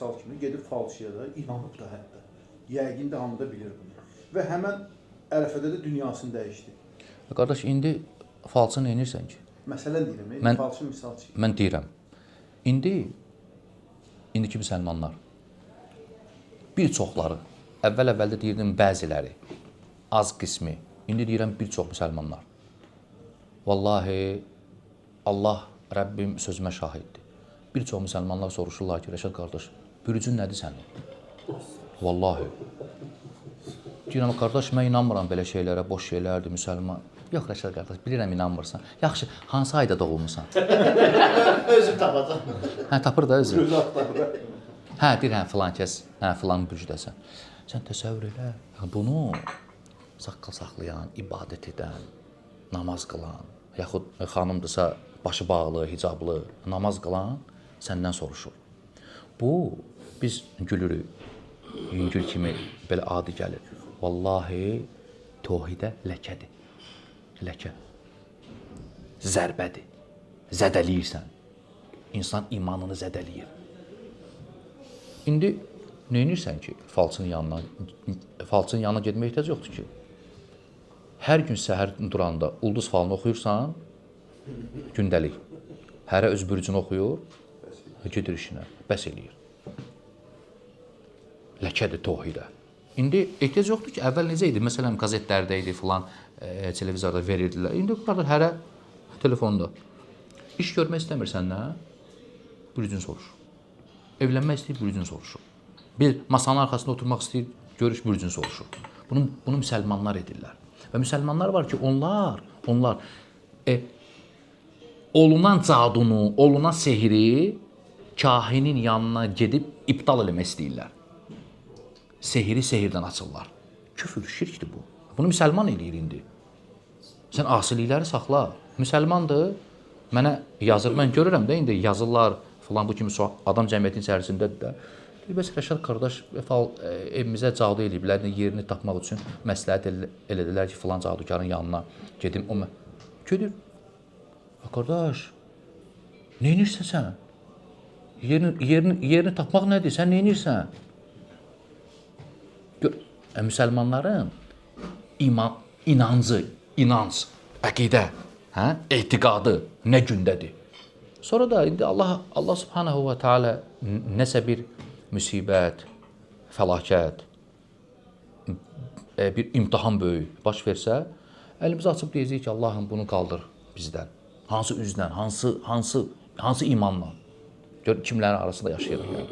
misal kimi gedib falçıya da inanıb da hətta. Yəqin də hamı da bilir bunu. Və həmən ərəfədə də dünyasını dəyişdi. Qardaş, indi falçı nə edirsən ki? Məsələn deyirəm, falçı misal çək. Mən deyirəm, indiki müsəlmanlar bir çoxları, əvvəldə deyirdim bəziləri, az qismi, indi deyirəm bir çox müsəlmanlar. Vallahi, Allah, Rəbbim sözümə şahiddir. Bir çox müsəlmanlar soruşurlar ki, Rəşad qardaş, bürücün nədir sənin? Vallahi. Deyirəm, qardaş, mən inanmıram belə şeylərə, boş şeylərdir, müsəlman. Yox, Rəşad qardaş, bilirəm, inanmırsan. Yaxşı, hansı ayda doğulmusan? Özüm tapacam. Hə, tapır da özüm. Gözü axtarır. Hə, deyir, hə, filan kəs, hə, filan bürcdəsən. Sən təsəvvür elə, bunu saqqal saxlayan, ibadət edən, namaz qılan, yaxud xanımdırsa, başı bağlı, hicablı, namaz qılan səndən soruşur. Bu, biz gülürük, yüngül kimi belə adi gəlir. Vallahi, tohidə ləkədir. Ləkə. Zərbədir. Zədəliyirsən. İnsan imanını zədəliyir. İndi nə edirsən ki, falçının yanına getməyə ehtiyac yoxdur ki. Hər gün səhər duranda ulduz falını oxuyursan, gündəlik. Hərə öz bürcünü oxuyur, gedir işinə, bəs eləyir. Ləkədir tohidə. İndi ehtiyac yoxdur ki, əvvəl necə idi? Məsələn, qazetlərdə idi, filan, televizorda verirdilər. İndi hərə telefonda. İş görmək istəmirsən, nə? Bürcün soruşur. Evlənmək istəyir, bürcün soruşur. Bir masanın arxasında oturmaq istəyir, görüş bürcün soruşur. Bunu müsəlmanlar edirlər. Və müsəlmanlar var ki, onlar olunan cadunu, olunan sehri kahinin yanına gedib iptal eləmək istəyirlər. Sehri sehirdən açırlar. Küfür, şirkdir bu. Bunu müsəlman eləyir indi. Sən asilikləri saxla. Müsəlmandır, mənə yazır, mən görürəm də indi yazırlar, filan bu kimi adam cəmiyyətin içərisindədir də. Deyir, bəs Rəşad qardaş, evimizə cadu eləyiblər, yerini tapmaq üçün məsləhət elədilər ki, filan cadukarın yanına gedim. Gedir, qardaş, nə edirsən sən? Yerini tapmaq nədir? Sən nə edirsən? Müsəlmanların inanc, əqidə, etiqadı nə gündədir? Sonra da indi Allah subhanahu və teala nəsə bir müsibət, fəlakət, bir imtahan böyük baş versə, əlimizi açıb deyəcəyik ki, Allahım bunu qaldır bizdən. Hansı üzlə, hansı imanla? Gör, kimlərin arasında yaşayırıq yəni.